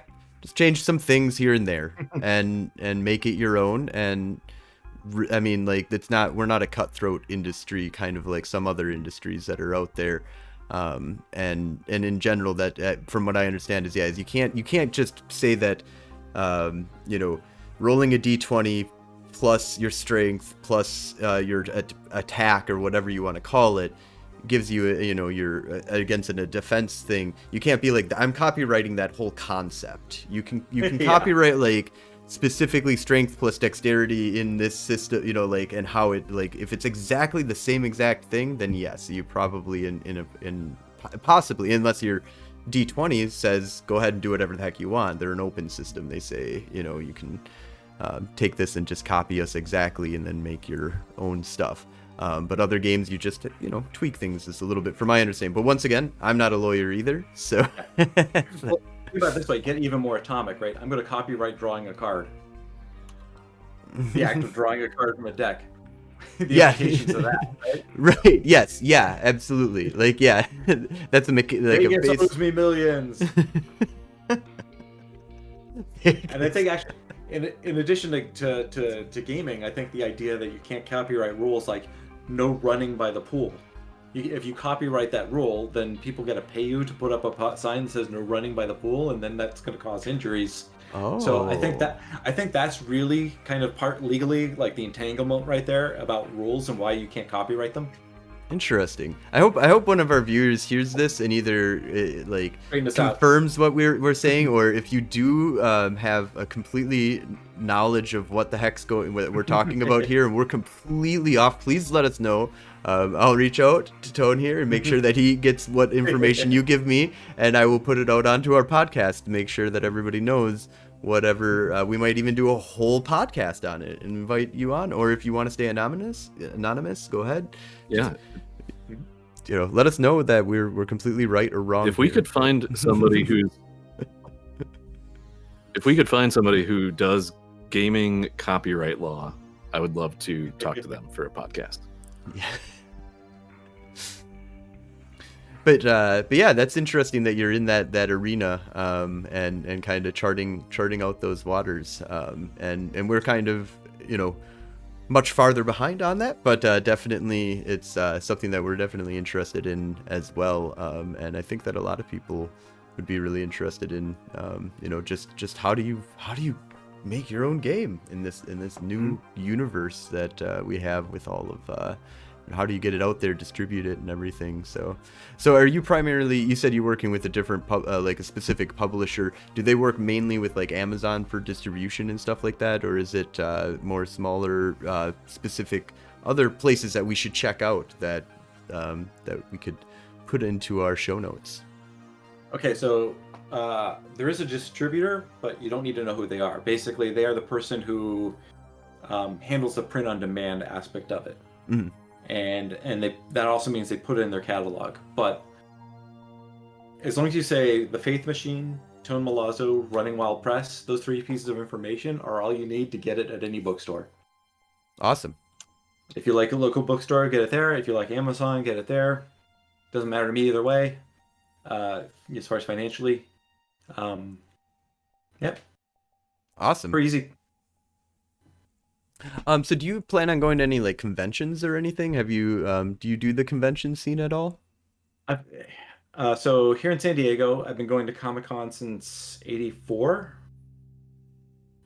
change some things here and there and make it your own. And I mean, like, we're not a cutthroat industry, kind of like some other industries that are out there. And in general, that from what I understand is you can't just say that, rolling a D20 plus your strength plus your attack or whatever you want to call it gives you your against a defense thing. You can't be like, I'm copywriting that whole concept. You can copyright like specifically strength plus dexterity in this system, and how it, like, if it's exactly the same exact thing, then yes, you probably in possibly, unless your D20 says go ahead and do whatever the heck you want. They're an open system. They say you can take this and just copy us exactly and then make your own stuff. But other games, you just, tweak things just a little bit, from my understanding. But once again, I'm not a lawyer either, so. Well, think about it this way, get even more atomic, right? I'm going to copyright drawing a card. The act of drawing a card from a deck. The implications of that, right? Right. Yes. Yeah. Absolutely. Like, yeah. That's Vegas owes me millions. And I think actually, in addition to gaming, I think the idea that you can't copyright rules like no running by the pool. If you copyright that rule, then people got to pay you to put up a sign that says no running by the pool, and then that's going to cause injuries. Oh. So I think that's really kind of part legally, like the entanglement right there about rules and why you can't copyright them. Interesting. I hope one of our viewers hears this and either confirms what we're saying, or if you do have a completely knowledge of what the heck's what we're talking about here and we're completely off, please let us know. I'll reach out to Tone here and make sure that he gets what information you give me, and I will put it out onto our podcast to make sure that everybody knows whatever. We might even do a whole podcast on it and invite you on, or if you want to stay anonymous, go ahead. Yeah. Let us know that we're completely right or wrong. If we could find somebody who does gaming copyright law, I would love to talk to them for a podcast. Yeah. But yeah, that's interesting that you're in that arena and kind of charting out those waters, and we're kind of much farther behind on that, but definitely it's something that we're definitely interested in as well, and I think that a lot of people would be really interested in just how do you make your own game in this new universe that we have with all of how do you get it out there, distribute it, and everything. So are you primarily, you said you're working with a different like a specific publisher. Do they work mainly with like Amazon for distribution and stuff like that, or is it more smaller specific other places that we should check out that we could put into our show notes? Okay, so there is a distributor, but you don't need to know who they are. Basically, they are the person who handles the print on demand aspect of it. Mm-hmm. And that also means they put it in their catalog. But as long as you say the Faith Machine, Tone Milazzo, Running Wild Press. Those 3 pieces of information are all you need to get it at any bookstore. Awesome. If you like a local bookstore, get it there. If you like Amazon, get it there. Doesn't matter to me either way, as far as financially. Yep. Awesome. Pretty easy. So do you plan on going to any like conventions or anything? Have you do you do the convention scene at all? So here in San Diego, I've been going to Comic-Con since '84.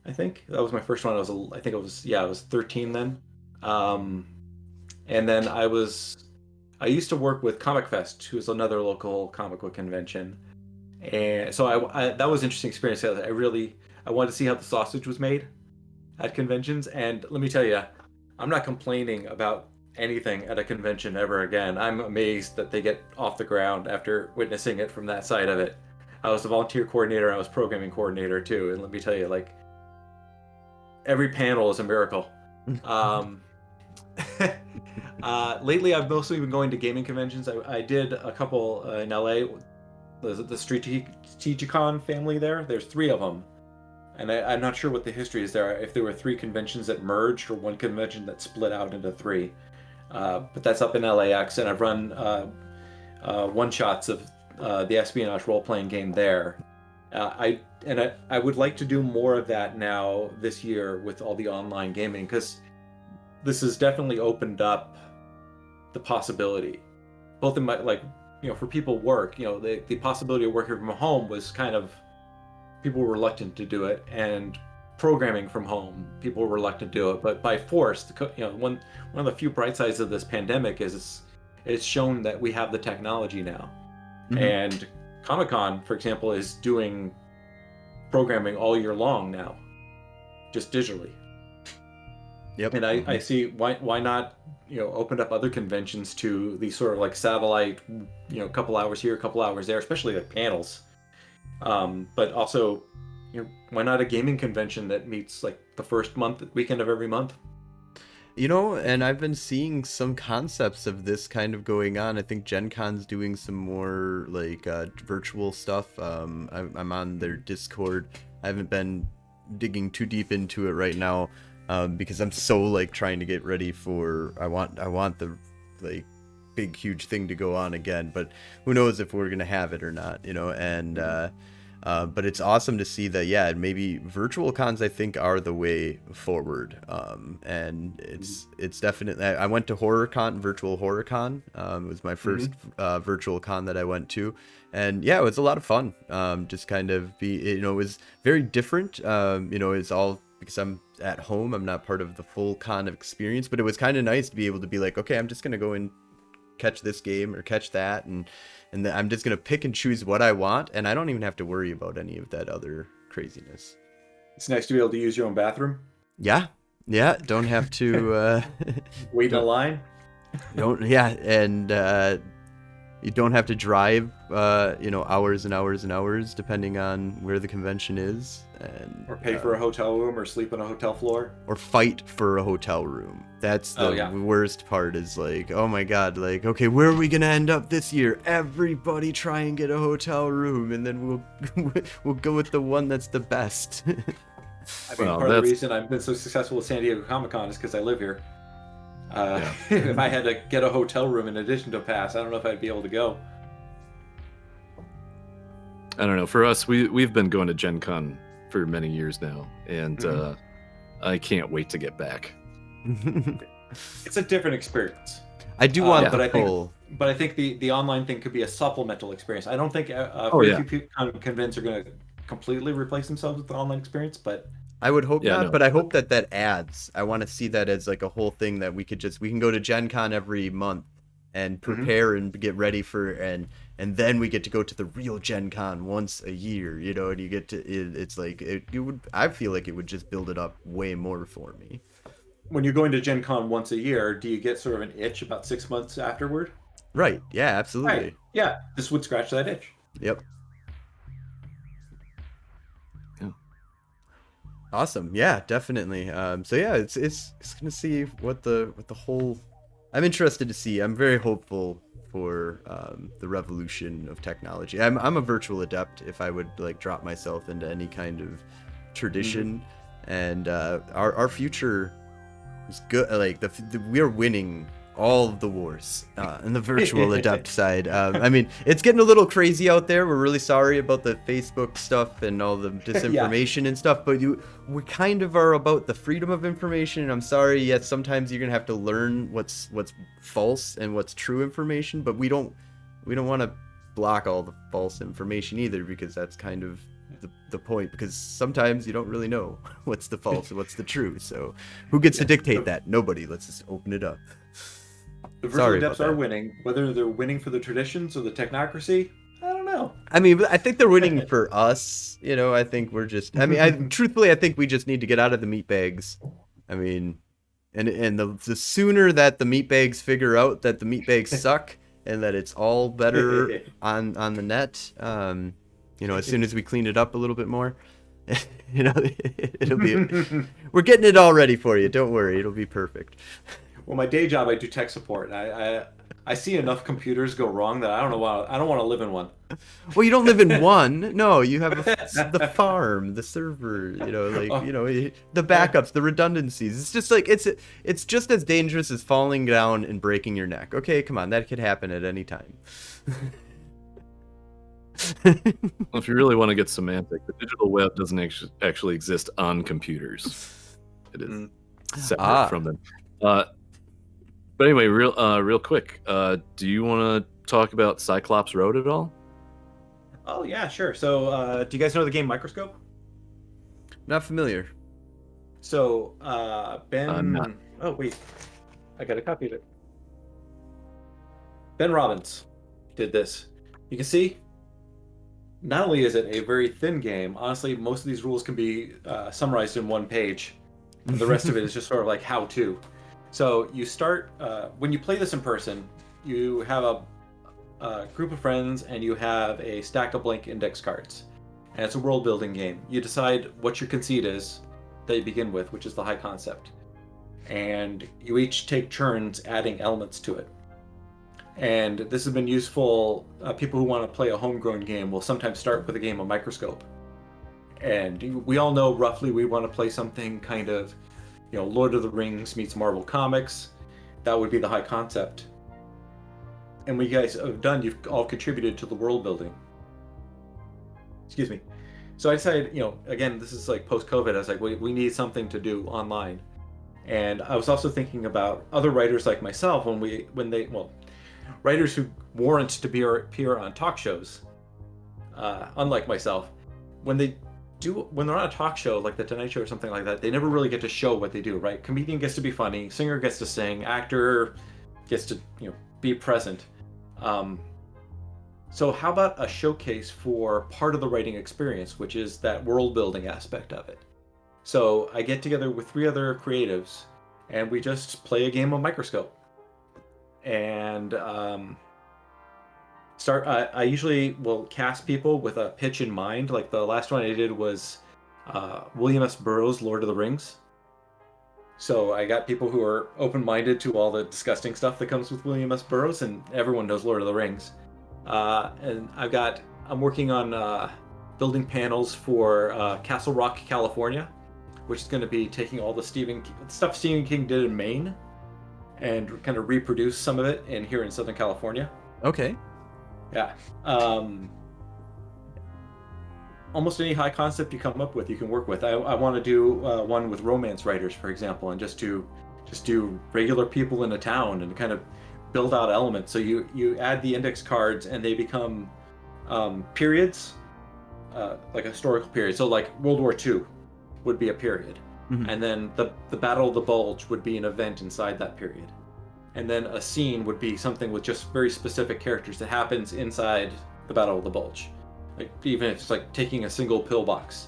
I think that was my first one. I think I was 13 then. And then I used to work with Comic Fest, who's another local comic book convention. And so that was an interesting experience. I wanted to see how the sausage was made at conventions. And let me tell you, I'm not complaining about anything at a convention ever again. I'm amazed that they get off the ground after witnessing it from that side of it. I was a volunteer coordinator. I was programming coordinator too. And let me tell you, like, every panel is a miracle. Lately, I've mostly been going to gaming conventions. I did a couple in LA. The Strategicon family there. There's 3 of them. And I'm not sure what the history is there, if there were 3 conventions that merged or one convention that split out into 3. But that's up in LAX, and I've run one-shots of the espionage role-playing game there. I would like to do more of that now this year with all the online gaming, because this has definitely opened up the possibility. Both in my, for people work, the possibility of working from home was kind of, people were reluctant to do it, and programming from home, people were reluctant to do it. But by force, one of the few bright sides of this pandemic is it's shown that we have the technology now. Mm-hmm. And Comic-Con, for example, is doing programming all year long now, just digitally. Yep. And I see why not, open up other conventions to these sort of like satellite, couple hours here, couple hours there, especially like panels. But also, why not a gaming convention that meets like the first weekend of every month? And I've been seeing some concepts of this kind of going on. I think Gen Con's doing some more like virtual stuff. I'm on their Discord. I haven't been digging too deep into it right now because I'm so like trying to get ready for. I want the like big huge thing to go on again, but who knows if we're gonna have it or not, and but it's awesome to see that, yeah, maybe virtual cons I think are the way forward. And it's definitely, I went to virtual HorrorCon. It was my first virtual con that I went to, and yeah, it was a lot of fun. Just kind of it was very different. It's all because I'm at home, I'm not part of the full con of experience, but it was kind of nice to be able to be like, okay, I'm just gonna go and catch this game or catch that, and I'm just gonna pick and choose what I want, and I don't even have to worry about any of that other craziness. It's nice to be able to use your own bathroom. Yeah, don't have to wait in a line. And you don't have to drive hours and hours and hours depending on where the convention is, or pay for a hotel room, or sleep on a hotel floor, or fight for a hotel room. That's the worst part, is like, oh my god, like, okay, where are we gonna end up this year? Everybody try and get a hotel room, and then we'll go with the one that's the best. Part of the reason I've been so successful with San Diego Comic-Con is because I live here. If I had to get a hotel room in addition to a pass, I don't know if I'd be able to go. I don't know. For us, we've been going to Gen Con for many years now, and I can't wait to get back. It's a different experience. I do want but I think the online thing could be a supplemental experience. I don't think few people convinced are going to completely replace themselves with the online experience, but I would hope not, but I hope that adds. I want to see that as like a whole thing that we can go to Gen Con every month and prepare and get ready for, and then we get to go to the real Gen Con once a year, and you get to, it's like, I feel like it would just build it up way more for me. When you're going to Gen Con once a year, do you get sort of an itch about 6 months afterward? Right. Yeah, absolutely. Right. Yeah, this would scratch that itch. Yep. Awesome. Yeah, definitely. So yeah, it's gonna see what the whole. I'm interested to see. I'm very hopeful for the revolution of technology. I'm a virtual adept if I would like drop myself into any kind of tradition, and our future is good. Like we're winning all of the wars in the virtual adept side. I mean, it's getting a little crazy out there. We're really sorry about the Facebook stuff and all the disinformation and stuff, but we kind of are about the freedom of information. And I'm sorry, yes, sometimes you're gonna have to learn what's false and what's true information, but we don't want to block all the false information either, because that's kind of the point, because sometimes you don't really know what's the false and what's the true. So who gets to dictate that? Nobody. Let's just open it up. The virtual adepts are winning. Whether they're winning for the traditions or the technocracy, I don't know. I mean, I think they're winning for us. You know, I think we're just. I mean, truthfully, I think we just need to get out of the meat bags. I mean, and the sooner that the meat bags figure out that the meat bags suck and that it's all better on the net, you know, as soon as we clean it up a little bit more, you know, it'll be. We're getting it all ready for you. Don't worry, it'll be perfect. Well, my day job, I do tech support. I see enough computers go wrong that I don't want to live in one. Well, you don't live in one. No, you have the farm, the server. You know, like you know, the backups, the redundancies. It's just like it's just as dangerous as falling down and breaking your neck. Okay, come on, that could happen at any time. Well, if you really want to get semantic, the digital web doesn't actually exist on computers. It is separate from them. But anyway, real quick, do you want to talk about Cyclops Road at all? Oh yeah, sure. So, do you guys know the game Microscope? Not familiar. So, Ben. Not. Oh wait, I got a copy of it. Ben Robbins did this. You can see. Not only is it a very thin game, honestly, most of these rules can be summarized in one page, and the rest of it is just sort of like how-to. So you start when you play this in person, you have a group of friends and you have a stack of blank index cards, and it's a world-building game. You decide what your conceit is that you begin with, which is the high concept, and you each take turns adding elements to it. And this has been useful. People who want to play a homegrown game will sometimes start with a game of Microscope. And we all know roughly we want to play something kind of, you know, Lord of the Rings meets Marvel Comics. That would be the high concept. And what you guys have done, you've all contributed to the world building. Excuse me. So I decided, you know, again, this is like post-COVID. I was like, we need something to do online. And I was also thinking about other writers like myself writers who warrant to appear on talk shows, unlike myself, when they're on a talk show like the Tonight Show or something like that, they never really get to show what they do, right? Comedian gets to be funny, singer gets to sing, actor gets to, you know, be present. So how about a showcase for part of the writing experience, which is that world building aspect of it? So I get together with 3 other creatives and we just play a game of Microscope. And I usually will cast people with a pitch in mind. Like the last one I did was William S. Burroughs' Lord of the Rings. So I got people who are open-minded to all the disgusting stuff that comes with William S. Burroughs, and everyone knows Lord of the Rings. And I'm working on building panels for Castle Rock, California, which is going to be taking all the stuff Stephen King did in Maine and kind of reproduce some of it here in Southern California. Okay. Yeah. Almost any high concept you come up with, you can work with. I want to do one with romance writers, for example, and just do regular people in a town and kind of build out elements. So you add the index cards and they become periods, like a historical period. So like World War II would be a period. Mm-hmm. And then the Battle of the Bulge would be an event inside that period. And then a scene would be something with just very specific characters that happens inside the Battle of the Bulge. Like even if it's like taking a single pillbox.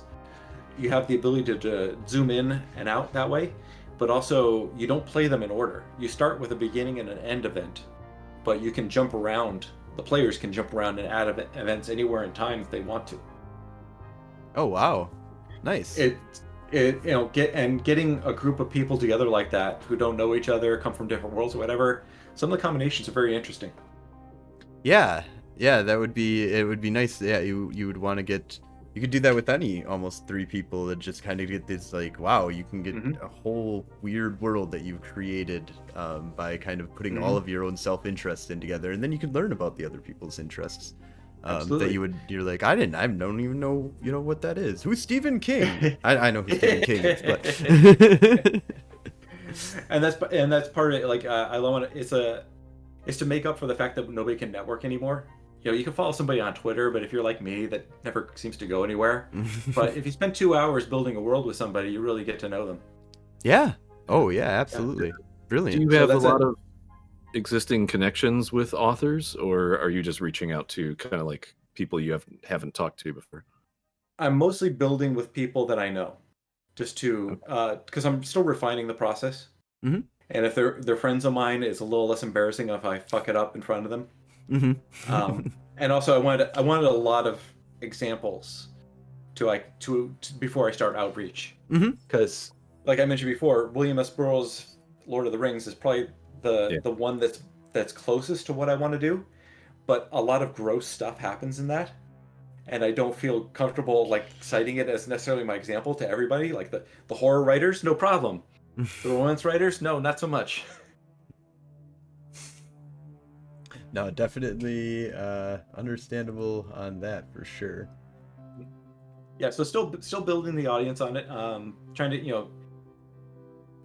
You have the ability to zoom in and out that way, but also you don't play them in order. You start with a beginning and an end event, but you can jump around. The players can jump around and add events anywhere in time if they want to. Oh wow, nice. Getting a group of people together like that who don't know each other, come from different worlds or whatever, some of the combinations are very interesting. Yeah, that would be, it would be nice. Yeah, you would want to get, you could do that with any almost 3 people that just kind of get this like, wow, you can get a whole weird world that you've created by kind of putting all of your own self-interest in together, and then you can learn about the other people's interests. That you're like, I don't even know, what that is. Who's Stephen King? I know who Stephen King is, but and that's part of it. Like I love it. It's to make up for the fact that nobody can network anymore. You can follow somebody on Twitter, but if you're like me, that never seems to go anywhere. But if you spend 2 hours building a world with somebody, you really get to know them. Yeah. Oh yeah, absolutely. Yeah. Brilliant. Do you have a lot of existing connections with authors, or are you just reaching out to kind of like people you haven't talked to before? I'm mostly building with people that I know, just to because I'm still refining the process. Mm-hmm. And if they're friends of mine, it's a little less embarrassing if I fuck it up in front of them. Mm-hmm. And also, I wanted a lot of examples to before I start outreach. Because, like I mentioned before, William S. Burroughs' Lord of the Rings is probably the one that's closest to what I want to do. But a lot of gross stuff happens in that, and I don't feel comfortable like citing it as necessarily my example to everybody. Like the horror writers, no problem. The romance writers, no, not so much. No, definitely understandable on that for sure. Yeah, so still building the audience on it. Trying to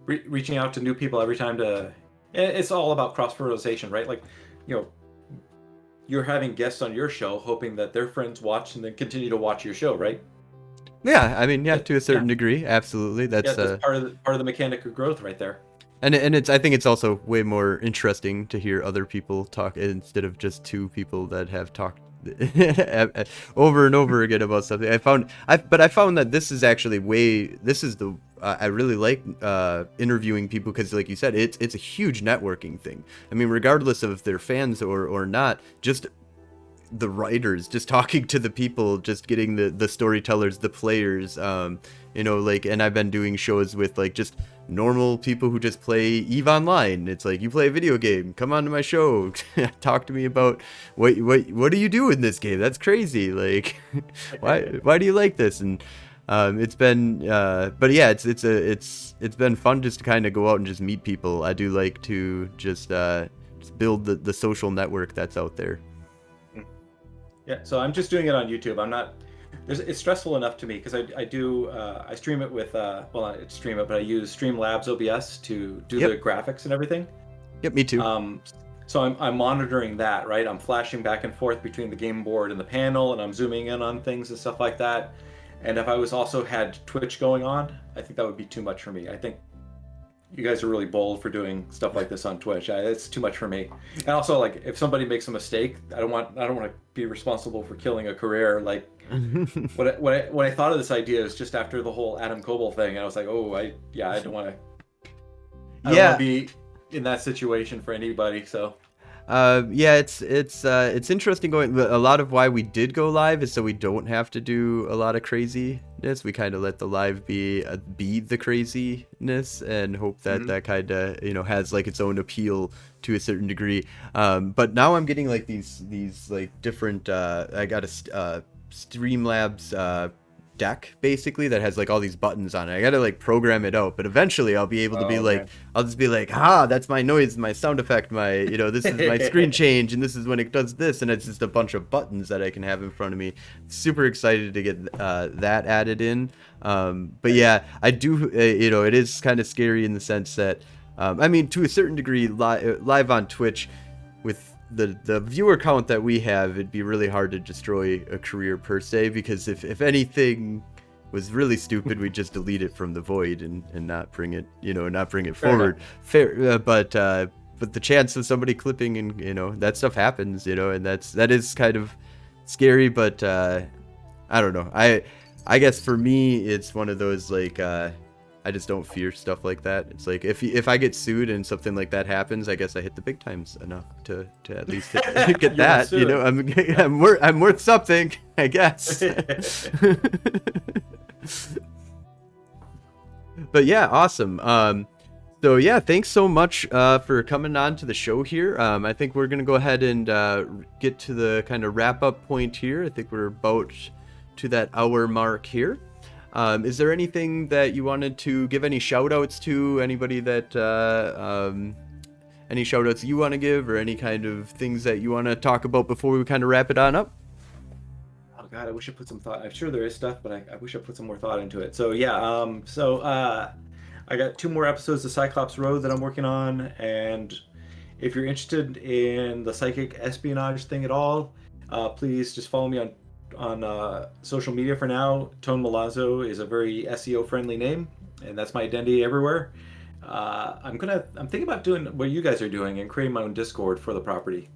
reaching out to new people every time to. It's all about cross fertilization, right? Like, you're having guests on your show, hoping that their friends watch and then continue to watch your show, right? Yeah, I mean, to a certain degree, absolutely. That's part of the mechanic of growth, right there. And I think it's also way more interesting to hear other people talk instead of just 2 people that have talked over and over again about something. I found that this is actually I really like interviewing people because, like you said, it's a huge networking thing. I mean, regardless of if they're fans or not, just the writers, just talking to the people, just getting the storytellers, the players, and I've been doing shows with like just normal people who just play EVE Online. It's like, you play a video game, come on to my show, talk to me about what do you do in this game? That's crazy. Like, why do you like this? And it's been but yeah, it's been fun just to kind of go out and just meet people. I do like to just build the social network that's out there. Yeah, so I'm just doing it on YouTube. I'm not. It's stressful enough to me because I stream it with well, not stream it, but I use Streamlabs OBS to do the graphics and everything. Yep, me too. So I'm monitoring that, right? I'm flashing back and forth between the game board and the panel, and I'm zooming in on things and stuff like that. And if I was also had Twitch going on, I think that would be too much for me. I think you guys are really bold for doing stuff like this on Twitch. It's too much for me. And also, like, if somebody makes a mistake, I don't want to be responsible for killing a career. Like, when I thought of this idea is just after the whole Adam Coble thing, I was like, I don't want to be in that situation for anybody. So. It's interesting going. A lot of why we did go live is so we don't have to do a lot of craziness. We kind of let the live be the craziness and hope that that kind of has like its own appeal to a certain degree. But now I'm getting like these like different. I got a Streamlabs deck basically that has like all these buttons on it. I gotta like program it out, but eventually I'll be able to be like, I'll just be like, that's my noise, my sound effect, my this is my screen change, and this is when it does this, and it's just a bunch of buttons that I can have in front of me. Super excited to get that added in. But yeah, I do it is kind of scary in the sense that I mean, to a certain degree, live on Twitch with the viewer count that we have, it'd be really hard to destroy a career per se, because if anything was really stupid, we'd just delete it from the void and not bring it forward. But the chance of somebody clipping and that stuff happens, and that is kind of scary. But I don't know. I guess for me, it's one of those like I just don't fear stuff like that. It's like if I get sued and something like that happens, I guess I hit the big times enough to at least get that. I'm worth something, I guess. But yeah, awesome. So yeah, thanks so much for coming on to the show here. I think we're gonna go ahead and get to the kind of wrap up point here. I think we're about to that hour mark here. Is there anything that you wanted to give any shout outs to? Anybody that any shout outs you want to give, or any kind of things that you want to talk about before we kind of wrap it on up? Oh God, I wish I put some thought. I'm sure there is stuff, but I wish I put some more thought into it. So yeah, I got 2 more episodes of Cyclops Road that I'm working on, and if you're interested in the psychic espionage thing at all, please just follow me on social media for now. Tone Milazzo is a very SEO friendly name, and that's my identity everywhere. I'm thinking about doing what you guys are doing and creating my own Discord for the property.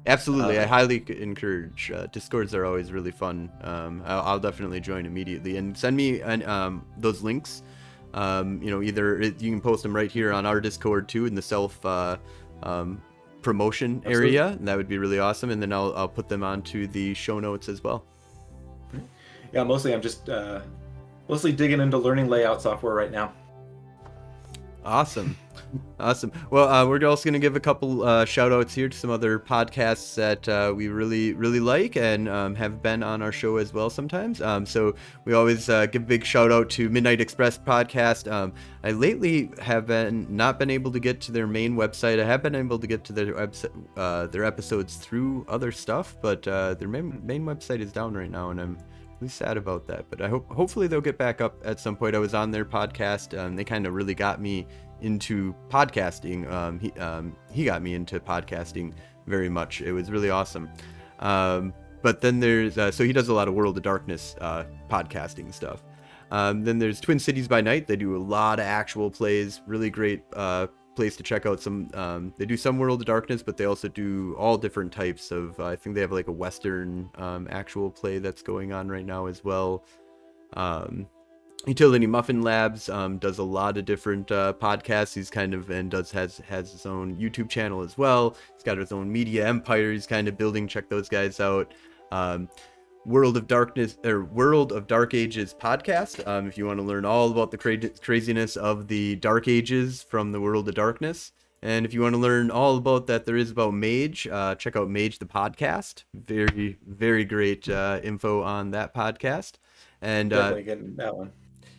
Absolutely, I highly encourage. Discords are always really fun. I'll definitely join immediately, and send me those links. Either you can post them right here on our Discord too in the self promotion area. And that would be really awesome, and then I'll put them onto the show notes as well. Yeah, mostly I'm just mostly digging into learning layout software right now. Awesome. Well, we're also going to give a couple shout outs here to some other podcasts that we really, really like and have been on our show as well sometimes. So we always give a big shout out to Midnight Express podcast. I lately have not been able to get to their main website. I have been able to get to their episodes through other stuff, but their main website is down right now, and I'm really sad about that. But I hopefully they'll get back up at some point. I was on their podcast. They kind of really got me into podcasting. He got me into podcasting very much. It was really awesome. But then there's so he does a lot of World of Darkness podcasting stuff. Then there's Twin Cities by Night. They do a lot of actual plays. Really great place to check out some. They do some World of Darkness, but they also do all different types of. I think they have like a Western actual play that's going on right now as well. Utility Muffin Labs does a lot of different podcasts. He's kind of has his own YouTube channel as well. He's got his own media empire. He's kind of building. Check those guys out. World of Dark Ages podcast. If you want to learn all about the craziness of the Dark Ages from the World of Darkness, and if you want to learn all about that there is about Mage, check out Mage the podcast. Very, very great info on that podcast. And definitely getting that one.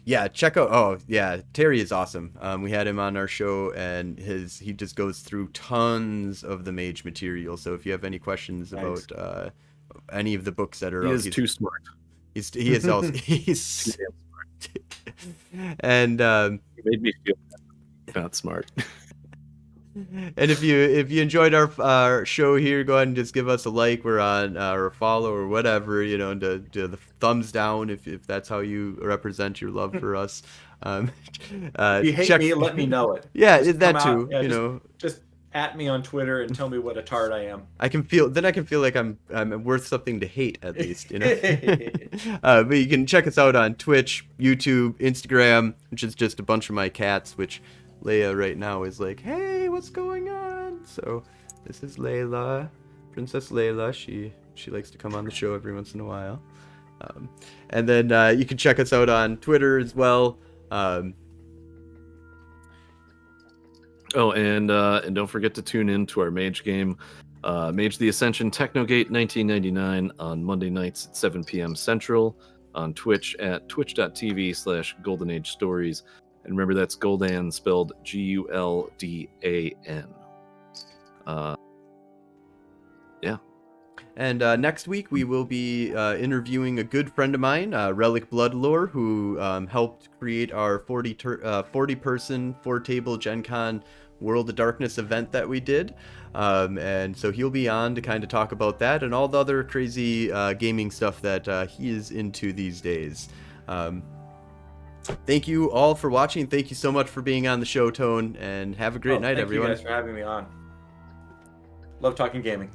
Yeah, check out. Oh, yeah, Terry is awesome. We had him on our show, and he just goes through tons of the Mage material. So if you have any questions about any of the books that are, he's too smart. He is also he's smart. And he made me feel not smart. And if you enjoyed our show here, go ahead and just give us a like. We're on or a follow or whatever, to the thumbs down if that's how you represent your love for us. If you hate me, let me know it. Yeah, that too. Yeah, just at me on Twitter and tell me what a tard I am. I can feel like I'm worth something to hate at least, But you can check us out on Twitch, YouTube, Instagram, which is just a bunch of my cats, which Leia right now is like, hey, what's going on? So this is Layla, Princess Layla. She likes to come on the show every once in a while. And then you can check us out on Twitter as well. And don't forget to tune in to our Mage game, Mage the Ascension Technogate 1999 on Monday nights at 7 p.m. Central on Twitch at twitch.tv/Golden Age Stories. And remember, that's Gul'dan spelled Guldan. Yeah. And next week we will be interviewing a good friend of mine, Relic Bloodlore, who helped create our 40-person, 4-table Gen Con World of Darkness event that we did. And so he'll be on to kind of talk about that and all the other crazy gaming stuff that he is into these days. Thank you all for watching. Thank you so much for being on the show, Tone, and have a great night, everyone. Thank you guys for having me on. Love talking gaming.